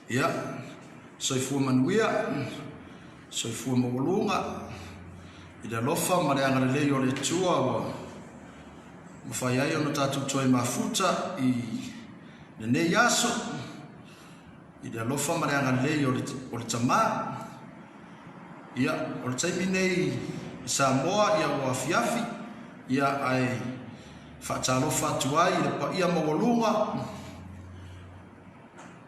ia soifua manuia soifua mawalunga ida lofa ma le agalelei o le atua ua mafai ai ona tatou toe mafuta i lenei aso ida lofa ma le agalelei o le tamā ia o le taimi nei i Samoa ia ua afiafi ia ai faatalofa atu ai i le paia mawalunga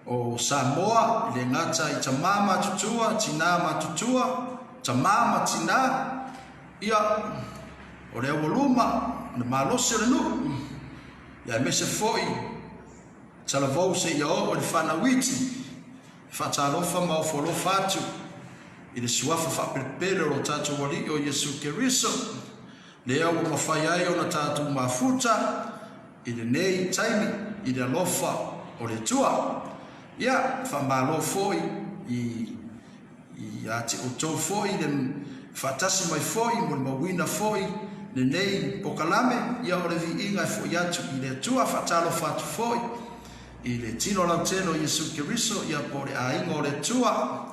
o Samoa i le ngata i tamā matutua, tina matutua, tamā ma tina ia o le awaluma na malose le nuu ia mese foi talavou se ia o le whanawiti faatalofa ma ofolofa atu i le suafa whaperepere o tatou wali o Yesu Keriso lea ua mawhai ai o na tatou mafuta i le nei taimi i le alofa o le tua ia whamalo foi i ati o tau foi le whatasi mai foi mo le mawina foi le nei pokalame ia o le vi inga foi atu i le tua whatalo fatu foi i le tino lau teno Yesu Keriso ia po le ainga o le tua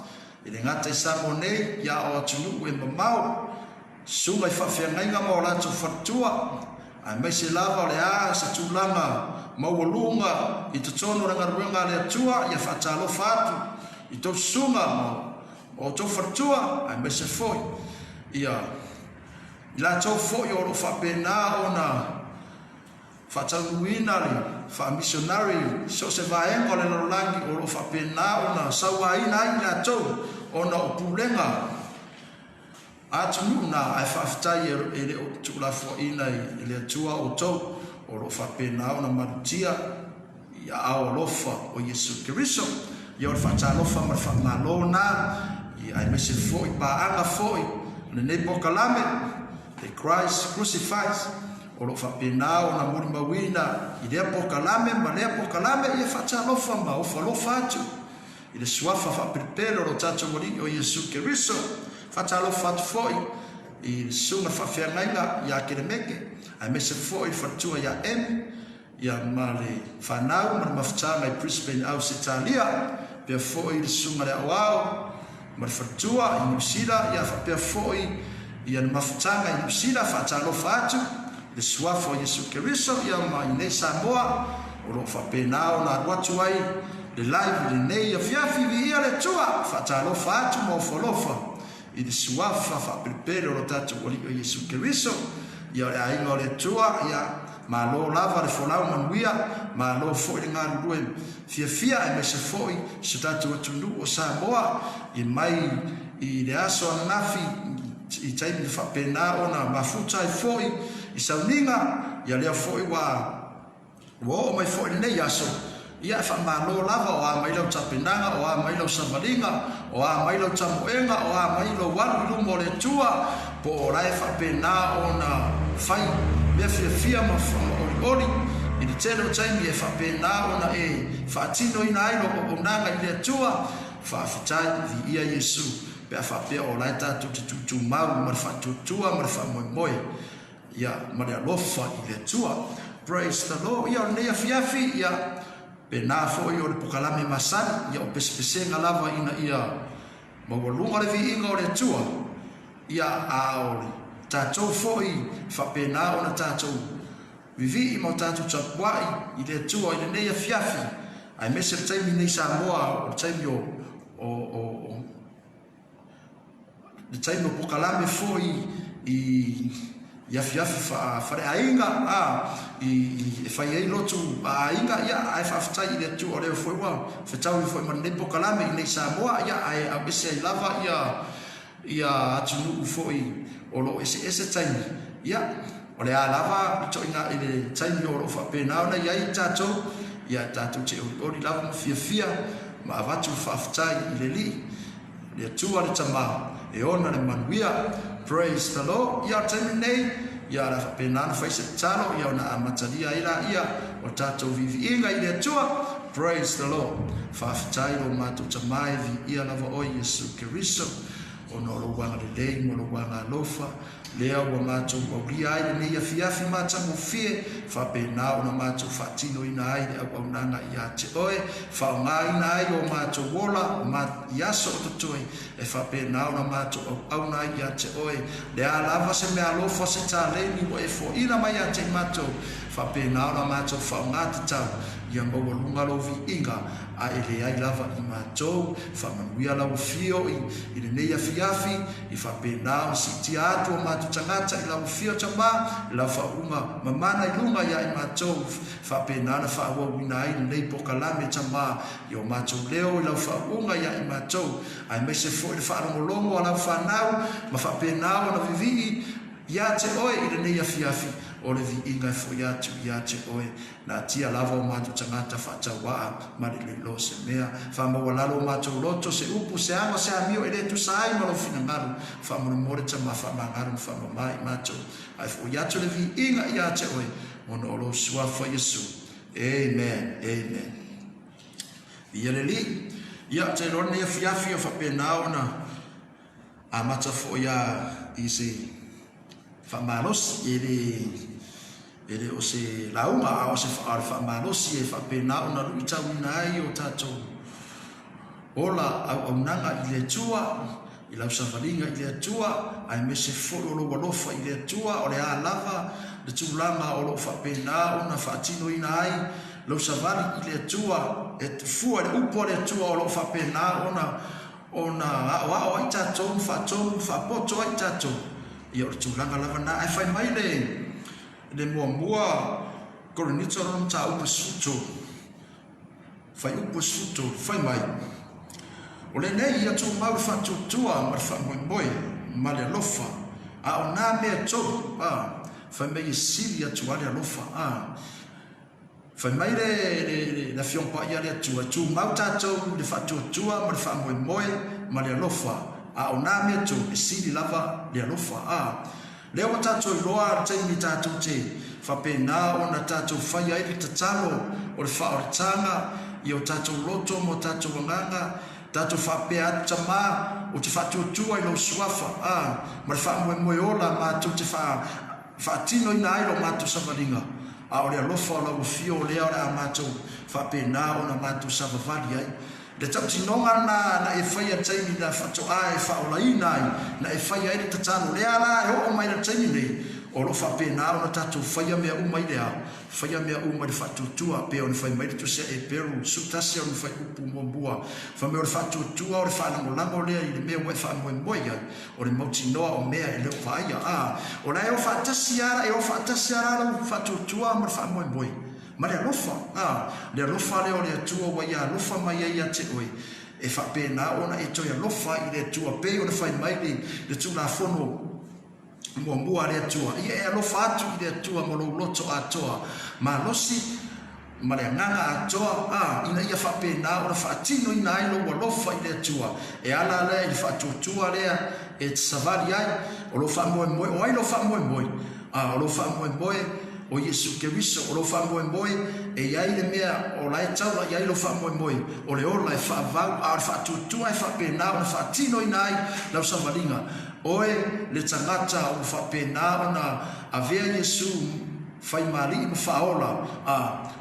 i le ngata i Samoa nei ia o atunu e mamau sunga i whawhiangainga mo lato whatua ai mai se lava le a sa tūlanga mawalunga i te tono rangaruenga le atua ia whatalo fatu i tau sunga o tau whatua ai mai se foi ia i la tau foi o lo whapena o na whataluina le whamissionary so se vaenga le lorangi o lo whapena o na sauaina i la tau o na upulenga atunu na ai whaftai e le o tukulafua ina i le atua o tau o lo whapena o na marutia i a ao lofa o Yesu Keriso ia o le whatalofa ma le whamalona i ai mese foi paanga foi le nei pokalame le Christ crucified o lo whapena o na muri mawina i lea pokalame ma lea pokalame ia whatalofa ma o whalofa atu i le suafa whaperepere o lo tatou wali o Yesu Keriso whatalofa atu foi i sunga whawhiangainga ia kere meke ai mese foi fatua ia ia ma le whanau ma le mawhatanga i Brisbane aus Italia pia foi le sunga le awao ma le fatua i New Zealand ia pia foi ia le mawhatanga i New Zealand whatalofa atu le suafa o Yesu Keriso ia ma i nei Samoa o lo whapena o na watu ai le live le nei a fiafi vi ia le tua whatalofa atu ma o whalofa i le suafa whaperepere o lo tatou wali o Yesu Keriso ia le ainga o le tua ia ma lo lava le folau manuia ma lo foi le ngarurue fia e mese foi se tatou atunu o Samoa i mai i le aso anafi i taimi le whapena o na mafuta i foi i sauninga ia lea foi wa o mai foi nei aso ia fa malo lava o a mai lau tapenanga o a mai lau savalinga o a mai lau tamuenga o a mai lau walu mo le tua po orai fa pena ona fai me fia ma ori i le telo taimi e fa pena ona e fa tino ina ai lo onanga i le tua fa fitai vi ia Yesu pe fa pe orai tatu tu mau ma fa tutua ma fa moi ia ma le alofa i le tua praise the Lord ia ne fiafi ia pena foi o le pokalame masani ia o pesepesega lava ina ia mawalunga le viinga o le atua ia a o le tatou foi whapena o na tatou vivi i mo tatou tapuai i le atua i le nei afiafi ai mese le taimi nei Samoa o taimi o le taimi o pokalame foi ia fiafi whare ainga i whai ei lotu ainga ia ai whaftai i le tu o leo foi wa whetau i foi manei pokalame i nei Samoa ia ai au ese ai lava ia atunu u foi o lo ese taimi ia o le a lava to ina i le taimi o lo whapena ona ia tatou te ori lava ma fia ma avatu whaftai i le li le tua le tamā e ona le manuia praise the Lord ia taimi nei ia la penana fai se talo ia ona amatalia ia o tatou viviinga i le atua praise the Lord fa fitai o matu tamai vi ia lava o Yesu Keriso ona o wanga le lei mo wanga lofa lea wa macho o ria ai ne ia fiafi macha mo fie fa pe na ona macho fatino ina ai au nanga ia te oe fa nga ina ai o macho wola ma yaso to toi e fa pe na ona macho au na ia te oe le ala se me alofa se tale ni o e fo ina mai ia te macho fa pe na ona macho fa nga te tau ia mo lunga lo vi inga a ele ai lava I macho fa manuia la fio I le nei fiafi I fa pe na si ti Atua macho tangata I la fio chama la fa unga mamana I lunga ia I macho fa pe na fa wa wina I nei pokalame chama yo macho leo la fa unga ia I macho ai me se fo fa longo la fa nau ma fa pe na ona vivi ia te oe I le nei fiafi o le vi inga fo ia te oe na tia lava o mato tangata fa waa ma le lo se mea fa ma wala lo mato loto se upu se ama se amio ele tu sai ma lo fina ngaru fa mo more tama fa ma ngaru fa ma mai mato ai fo ia te le vi inga ia te oe ono lo sua fo Yesu amen amen ia le li ia te ro ne fiafi fa pe na ona a mata fo ia isi fa malos ele o se launga o se fa malos e fa pena ona lu tawina ai o tato ola au nanga I le tua I la savalinga I le tua ai me se folo lo walofa I le tua o le alava le tulanga o lo fa pena ona fa tino ina ai lo savali I le tua et fu le upo le tua o lo fa pena ona wa o tato fa poto ai tato ia o tulanga lava na ai fai mai le mua koronito ron ta upa suto fai upa suto fai mai o le nei ia tu mau fa tutua ma fa moi ma le lofa a o na me to fai mai sili ia tu ale lofa fai mai le la fion pa ia le tu mau tato le fa tutua ma fa moi ma le lofa a o na me to sili lava le lofa leo tato loa te mi tato te fa pena ona tato fai ai te talo o le fa o tanga io tato loto mo tato nganga tato fa pe atama o te fa tu ai lo swafa ma fa mo ola ma tu te fa tino ina ai lo ma tu savalinga a o le lofa lo fio le ora ma tu fa pena ona ma tu savali ai le tauti nonga na e fai a taimi na fato ai fa ola inai na e fai ai te tano le ala o mai na taimi nei o lo fa pena ona tatu fai a mea uma idea fai a mea uma de fatu tua pe on fai mai tu se e peru sutasi on fai upu mombua fa me o fatu tua o fa na molango le I me o fa mo moia o le moti noa o mea e le vai o la e o fa tasiara lo fatu tua mo fa mo moia ma le lofa le lofa le o le tua wa ia lofa mai ia te oe e fa pena ona e toia lofa I le tua pe o le fai mai le tu la fono mua le tua ia e lofa atu I le tua mo lo loto atoa ma losi ma le nganga atoa ina ia fa pena ona fa tino ina ai lo lofa I le tua e ala le I fa tua le e savali ai o lo fa mo o ai lo fa mo o lo fa mo o Yesu Keriso o lo fa moi e ai le mea o lai tau ai lo fa moi o le ola e fa vau a fa tutu ai fa pena o fa tino inai la savalinga oe le tangata o fa pena ona avea Yesu fai mali mo fa ola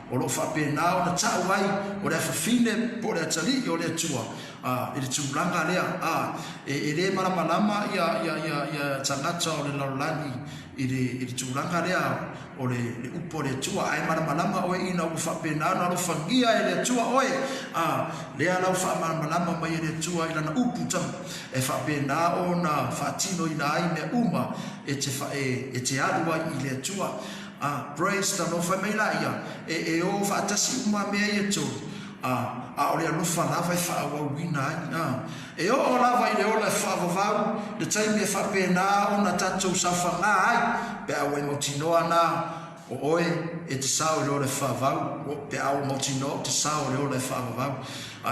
o lo fa pena ona tau ai o le fa fine po le tali o le tua e le tulanga lea e le malama ia tangata o le laulani i le tulanga lea o le upo le tua ai malama o ina u fa pena na lo fangia e le tua oe le ala fa malama mai le tua ina na upu tam e fa pena ona fatino ina ai me uma e te alua I le tua praise the Lord fa mai la ia e o fa tasi uma me e to o le alofa lava e fa wa wina e o lava I le ola fa va le taimi e fa pena ona tatou safa ai pe a we motinoa na o oe e te sao le ole fa va pe a motino te sao le ole fa va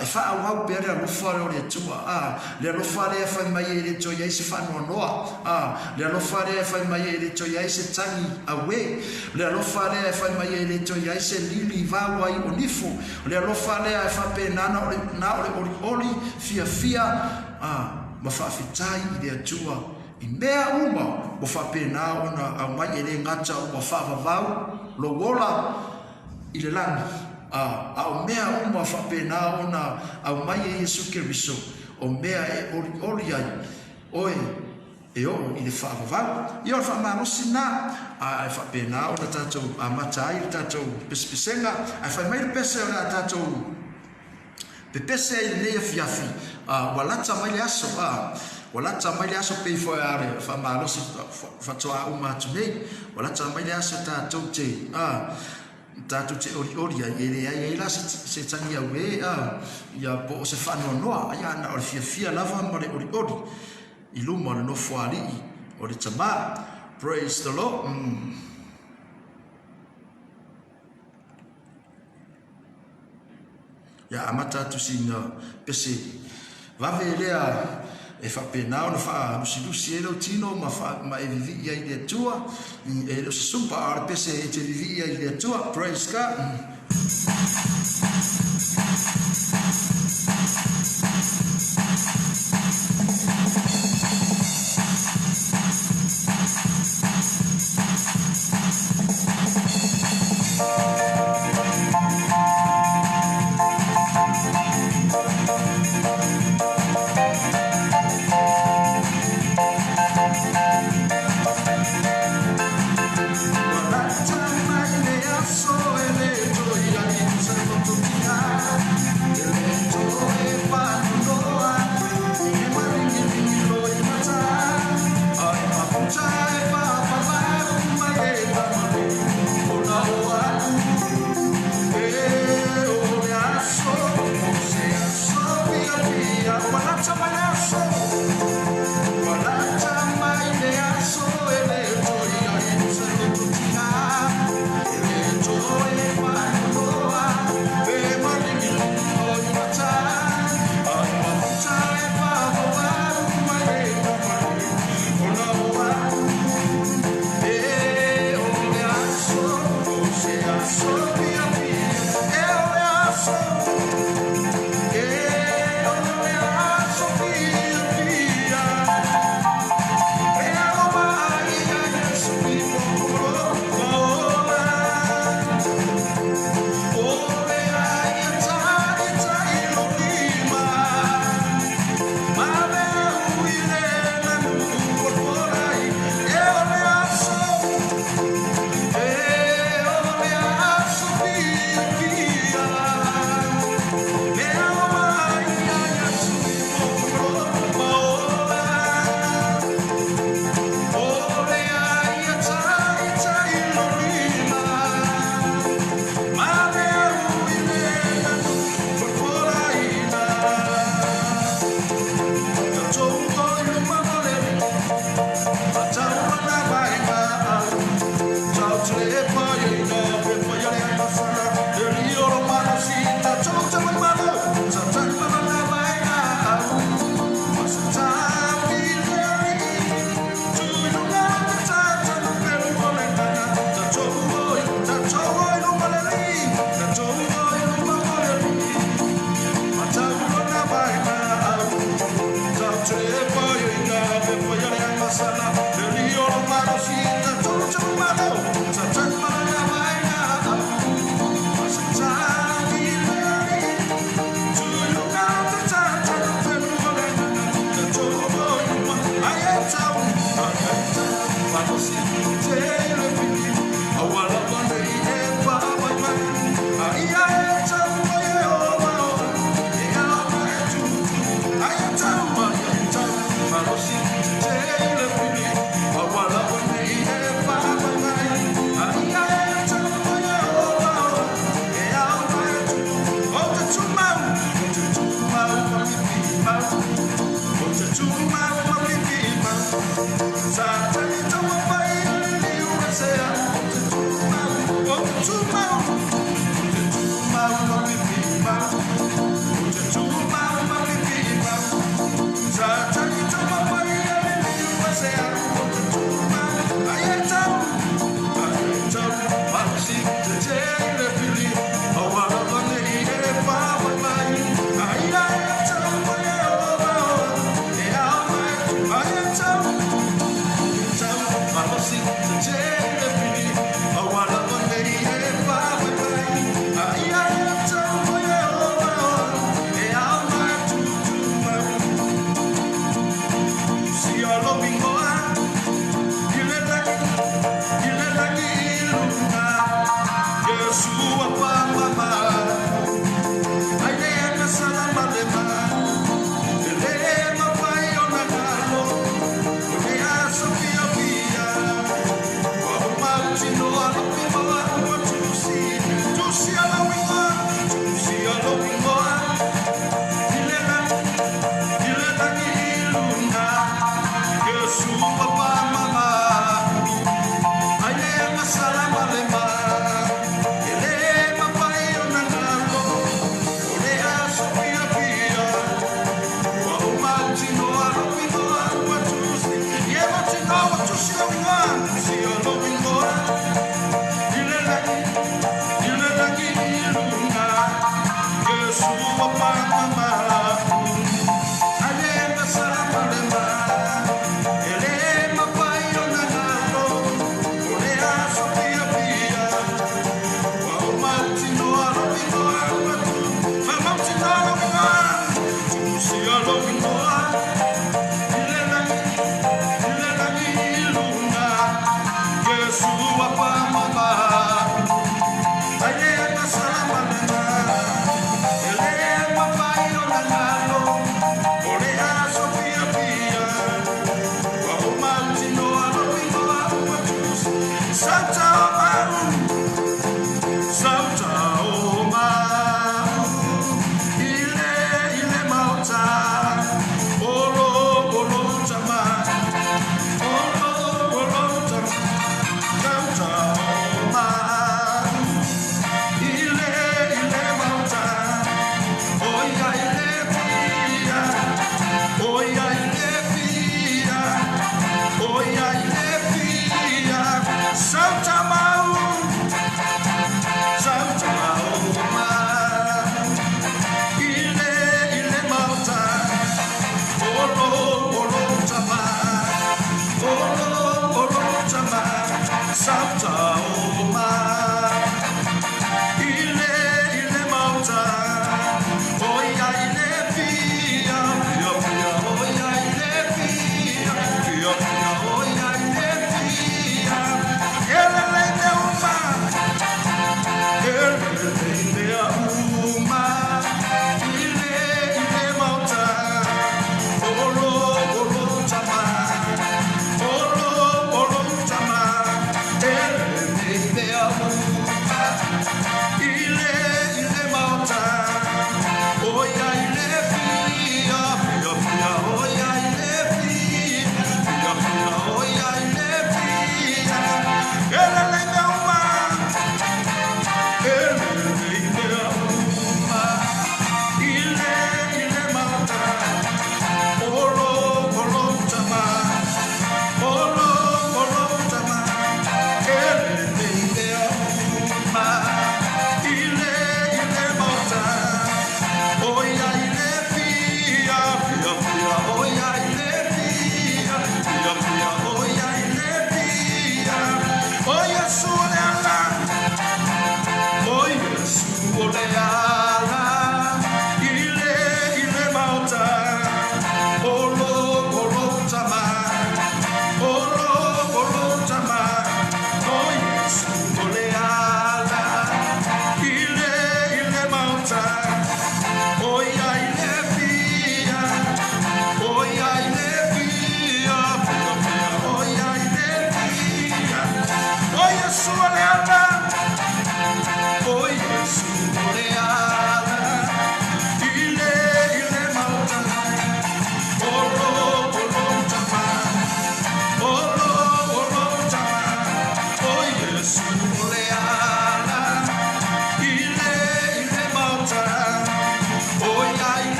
e fa wa pe le alofa le ole tua le alofa le fa mai le to ia se fa no le alofa le fa mai le to ia se tangi awe le alofa le fa mai le to ia se lili va wa I onifu le alofa le fa pena na ole fia ma whaafitai I le atua I mea uma mo whapena ona au mai e le ngata o ma whaavavau lo wola I le lani au mea uma whapena ona au mai e Yesu Keriso o mea e ori ai oe e o I le whaavavau I o whaamarosi na e whapena ona tātou matai tātou pesepesega ai whai mai le pese o la tātou pepese I le fiafi walata mai le aso walata mai le aso pe fo are fa malo si fa toa uma tune walata mai le aso tātou te ori ai ele ai la se tani au ia po se fa no ia na o fia lava mo le ori I luma no foali o le tama praise the Lord ya amata tu sina pese vave lea e fa pena ona fa lusi elo tino ma e vivi ia I Atua e lo sumpa ar pese e te vivi ia I Atua praise God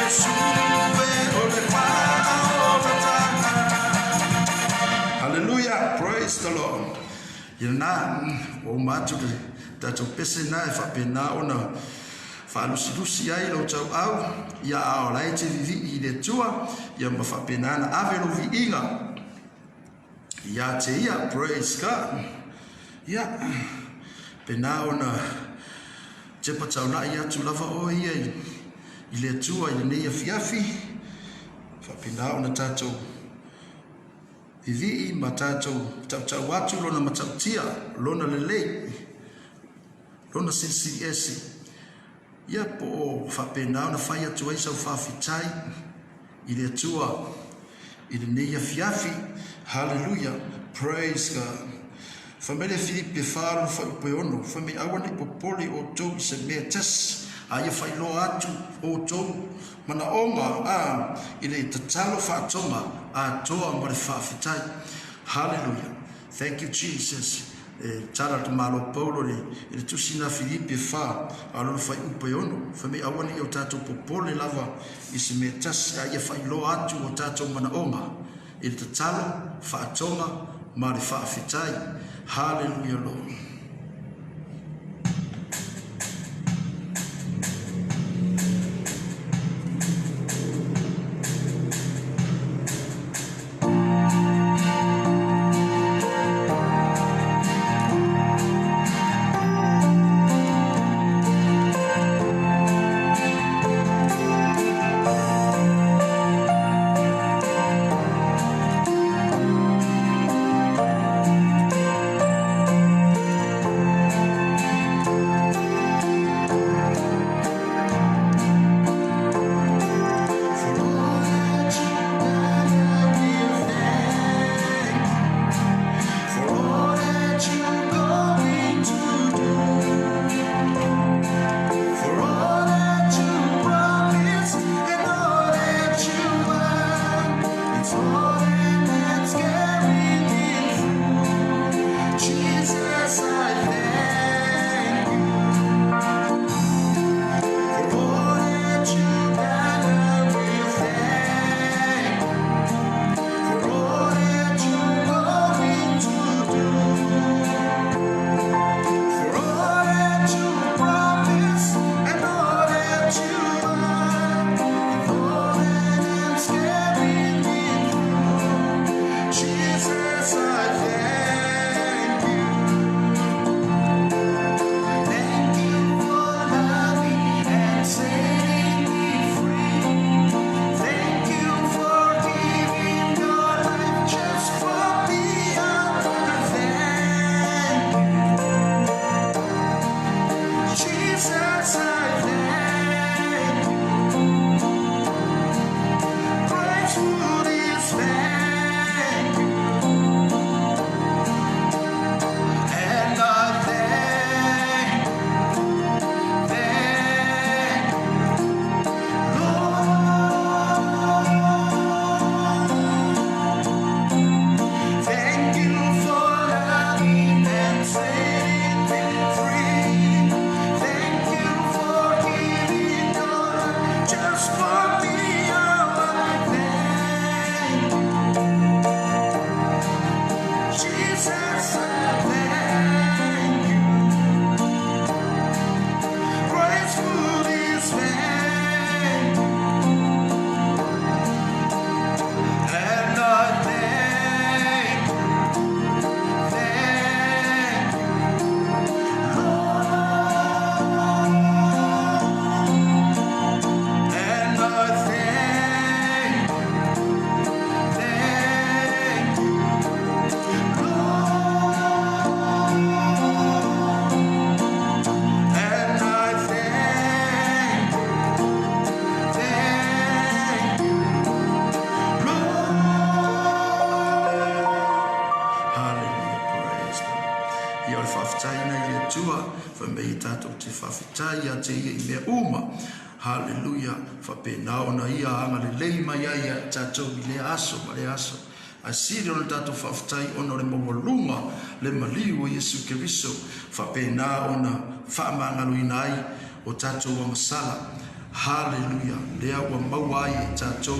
Susuga Yana o matu tato pese na e whapena o na whalusilusi ai lo tau au ia ao lai te vivi I le tua ia ma whapena na avelo vi inga ia te ia praise God ia pena o na te patau na ia tu lava o ia I le tua I le neia fiafi whapena o na tato vivi ma tato tau atu lona matautia lona lelei lona CCS ia po whapena na whai atu ai sau whawhitai I le atua I le neia fiafi hallelujah praise God whamele Filipe whaaro whai upe ono whame awane popoli o tau I se mea tas aia whai loa atu o tau mana onga I le tatalo whaatonga a toa ma le whawhitai hallelujah thank you Jesus tala to malo Paulo le tusina Filipe fa alo fai upe ono fami awani o tato popole lava I se metas ia fai lo atu o tato mana onga il tatalo fa atonga ma le fa fitai hallelujah Lord whawhitai a te ia I mea uma. Hallelujah. Whapenao na ia anga le lei mai ai a tātou I le aso, ma le aso. A siri ona tātou whawhitai ona le mawalunga le maliu o Yesu Keriso. Whapenao na whaamangalo ina ai o tātou wa masala. Hallelujah. Lea wa maua ai e tātou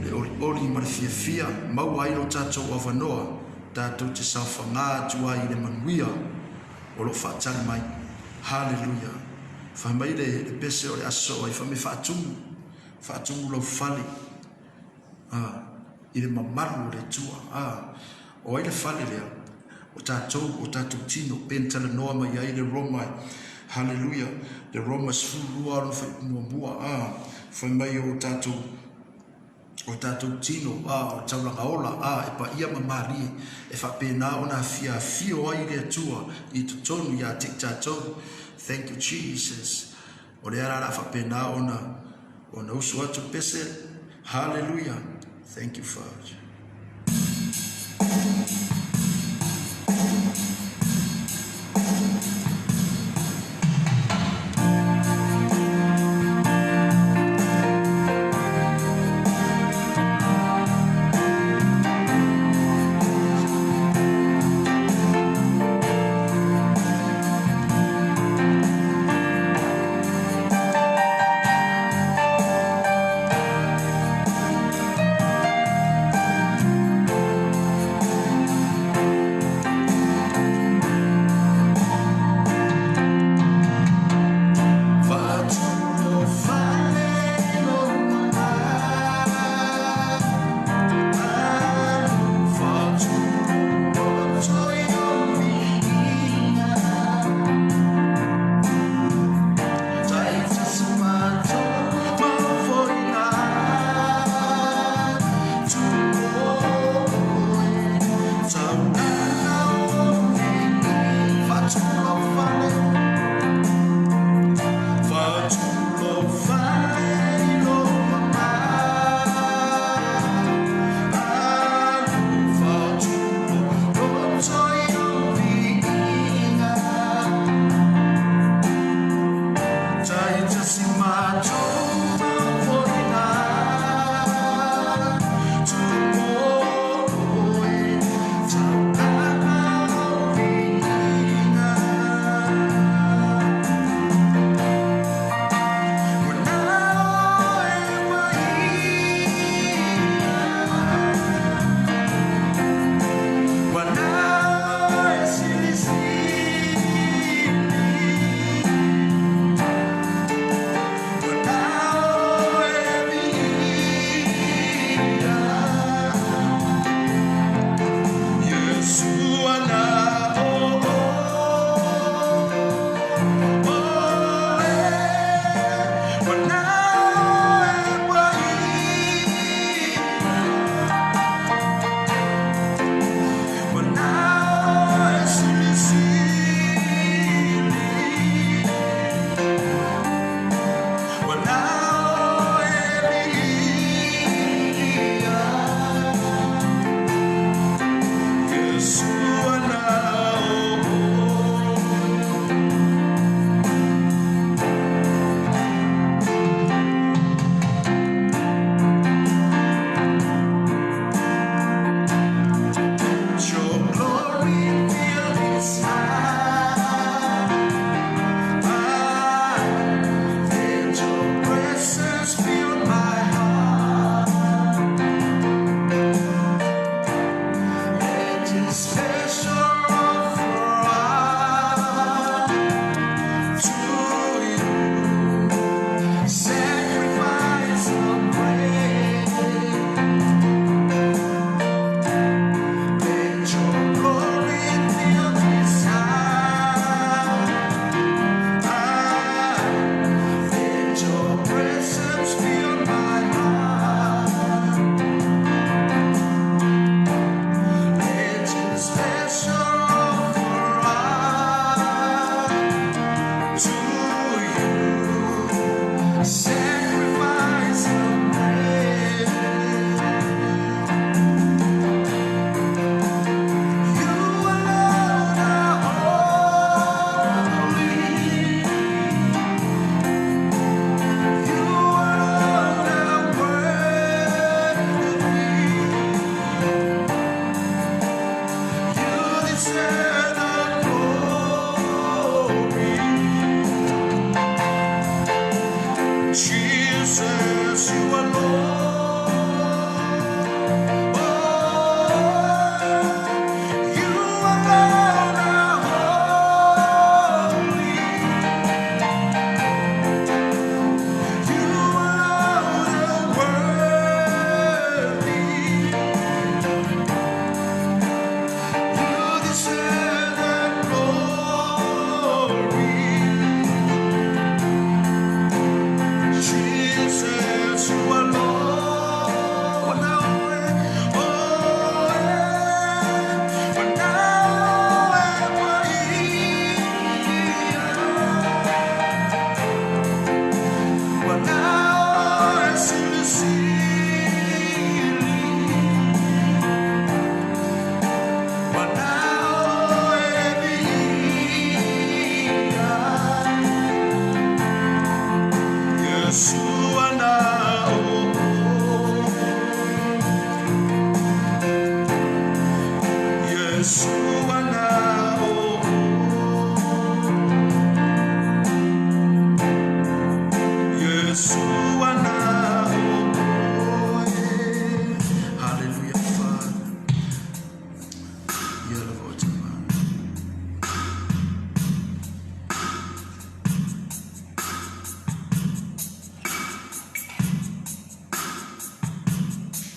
le ori ma le fia fia. Maua ai o tātou wa wanoa. tātou te sawhanga tua i le manuia o lo whaatani mai. Hallelujah. Whamai le pese o le aso ai whame whaatungu lau whale. I le mamaru o le tua. O ai le whale lea. O tātou tino pentala noa mai ai le Roma. Hallelujah. Le Roma sfulua no whaipumuambua. Whamai o tātou tino o tauranga ola e pa ia mamari e whapena o na fio ai le atua I tutonu ia tik tātou. Thank you Jesus. O le ara whapena o na usu atu pese. Hallelujah. Thank you Father.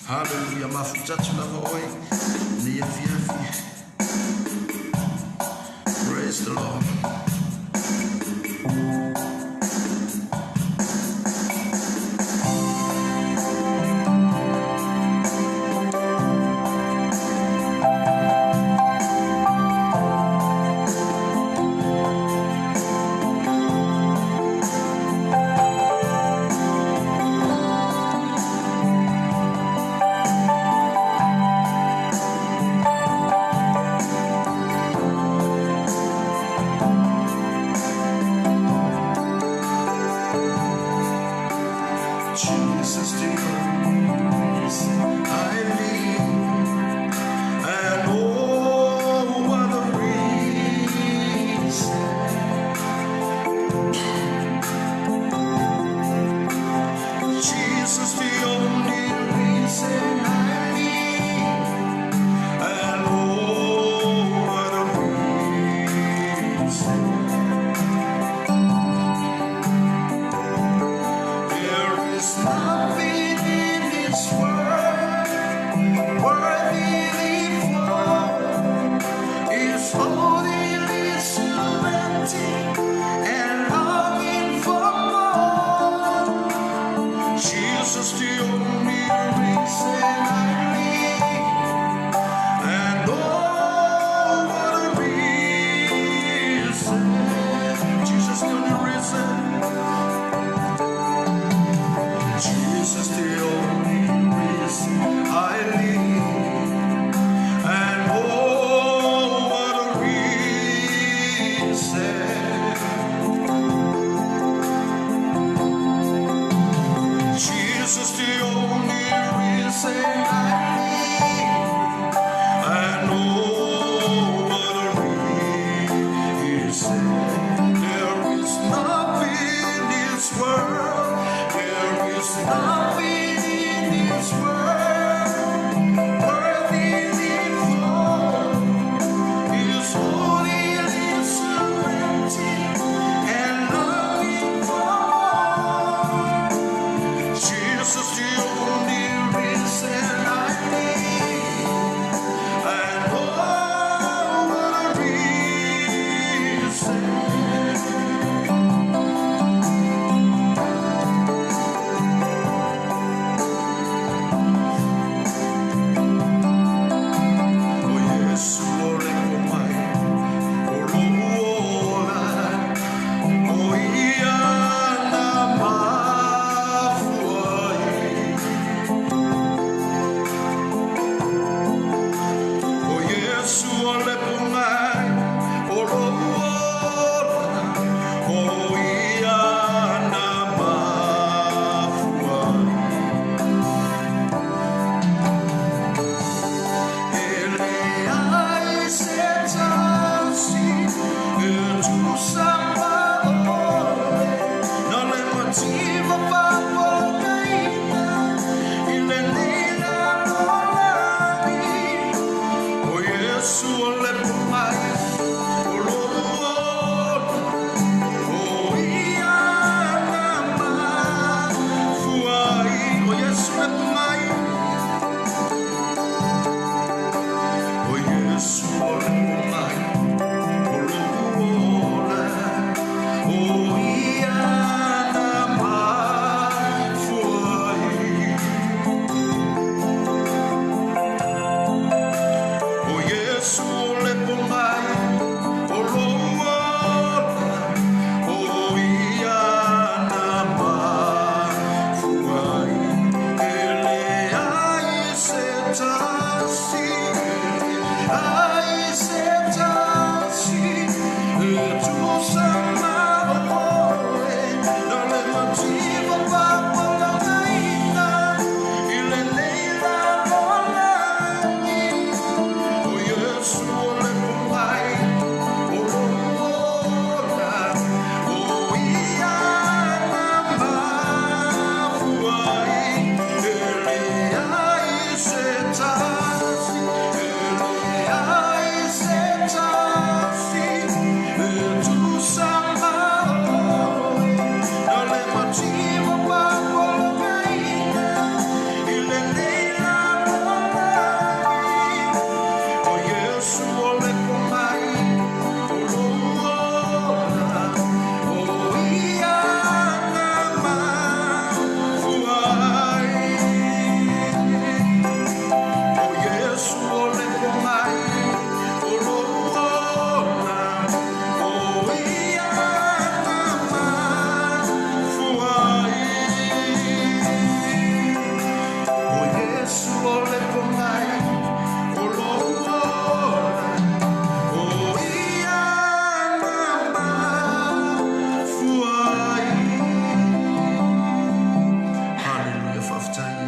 Hallelujah, mafuta tunavoi ni yafi. Praise the Lord.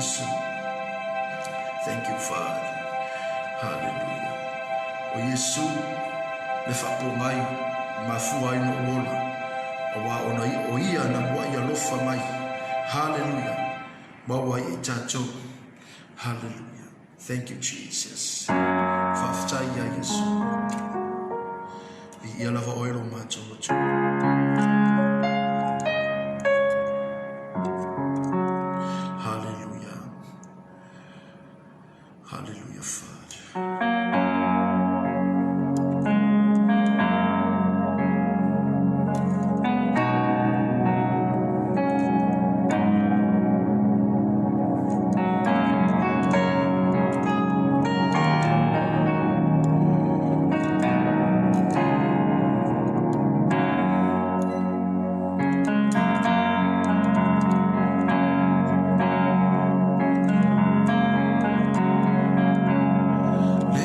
Yesu. Thank you, Father. Hallelujah. O Yesu, le whapongai, mafua ino ola, o wa ona I o ia na mua ia lofa mai. Hallelujah. Maua I tatou. Hallelujah. Thank you, Jesus. Whaftai ia Yesu. I ia lava oero mātou atu. Hallelujah. Hallelujah, Father. Le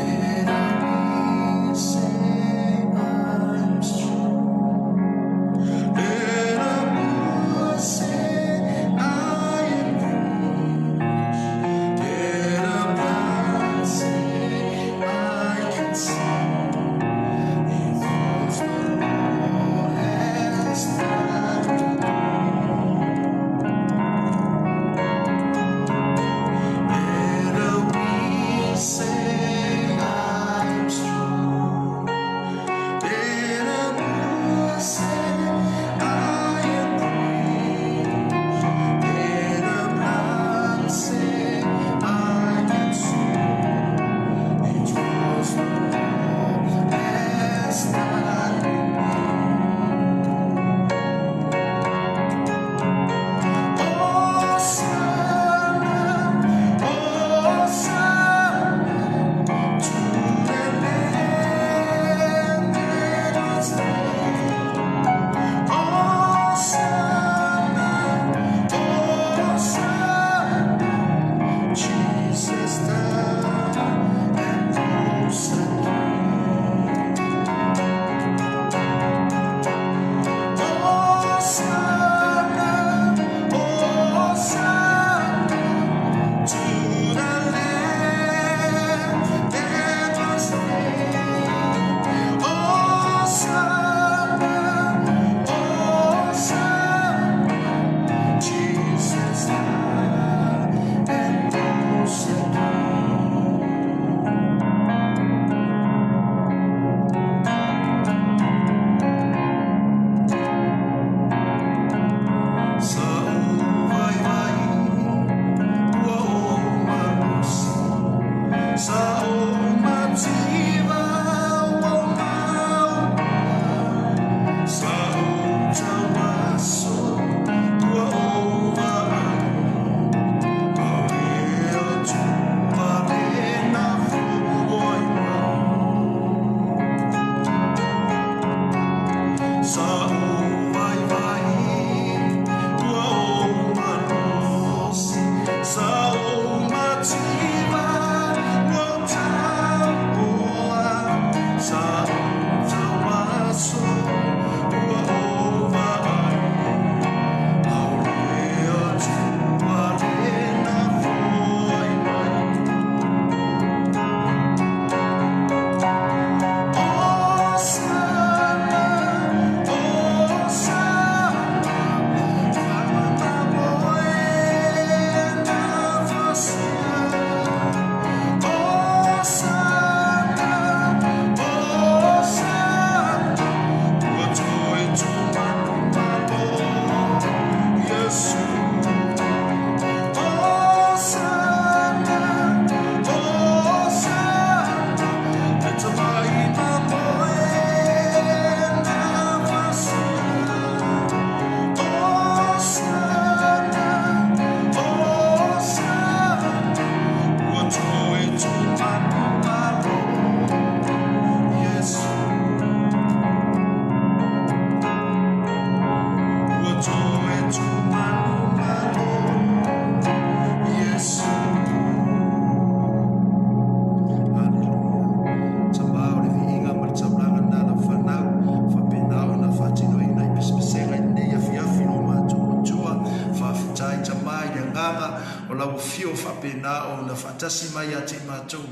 fio whapena o na whatasi mai a te mātou,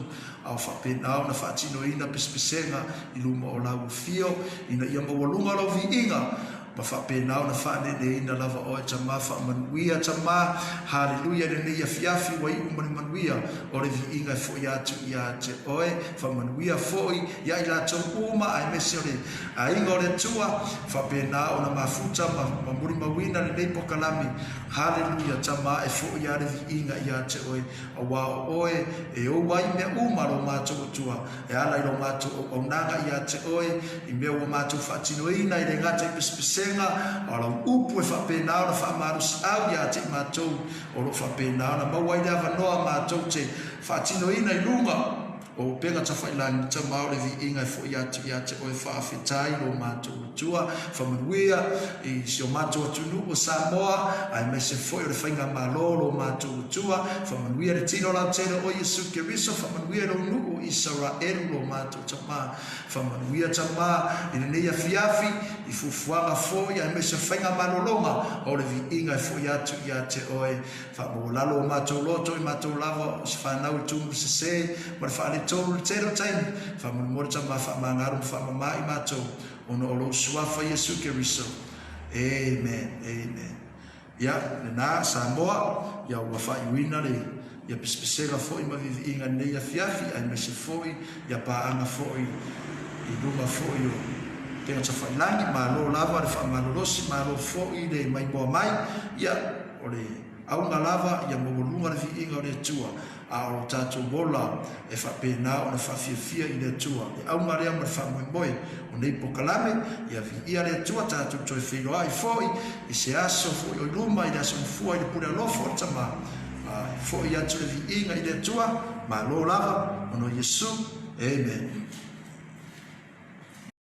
au whapena o na whatino ina Pesepesega, i luma o lau fio, ina ia mawalunga lau vi inga, ma whapena o na whanene ina lava o e tama whamanuia tama, hallelujah, ne ia fiafi wai umani manuia, o le vi inga fo i atu i ate oe, whamanuia foi, ia i la tau uma, ai mese o le, a inga o le tua, whapena o na mafuta, ma muri mawina le nei pokalami, hallelujah, tama e fo i ate vi inga i ate oe, a wao oe, e o wai mea uma lo mātou tua, e ala i lo mātou o nanga i ate oe, i mea o mātou whatino ina, i le ngata i Pesepesega, ala upu e whapena o na whamarusi au i ate mātou, o lo whapena o na mawai le avanoa mātou te whatino ina i lunga, o penga tawhailangi ta maore vi inga e fo i ate o e whaafetai lo mātou tua, whamanuia i si o mātou atunu o Samoa, ai me se fo i le whainga malo lo mātou tua, whamanuia le tino lau tēne o Yesu Keriso, whamanuia lo nuku i Israelu lo mātou tama, whamanuia tama i le neia fiafi, i fufuanga fo i ai me se whainga malolonga, o le vi inga e fo i ate o e whamolalo o mātou loto i mātou lava, o se whanau i tumu se se, ma le whaale tolu tero taimi, whamanumore tama whamangaru whamamai mātou, ono o lo suafa Yesu Keriso. Amen, amen. Ia, le nā Samoa, ia ua whaiwina le, ia Pesepesega fo i mavivi inga neia fiafi, ai mese fo ia paanga fo i lunga fo i o tenga tawhailangi, malo lava le whamalolosi, malo fo i le mai moa mai, ia o le aunga lava, ia mawalunga le vi inga o le tua, a o tātou bola e whapena o na whawhiawhia i le tua. E au marea ma whamoemoe o nei pokalame, ia vi ia le tua tātou toi whiroa i fōi, i se aso fōi o luma, i le aso mfua i le pura lofo o tama. Fōi atu le vi inga i le tua, ma lo lava, ono Yesu, amen.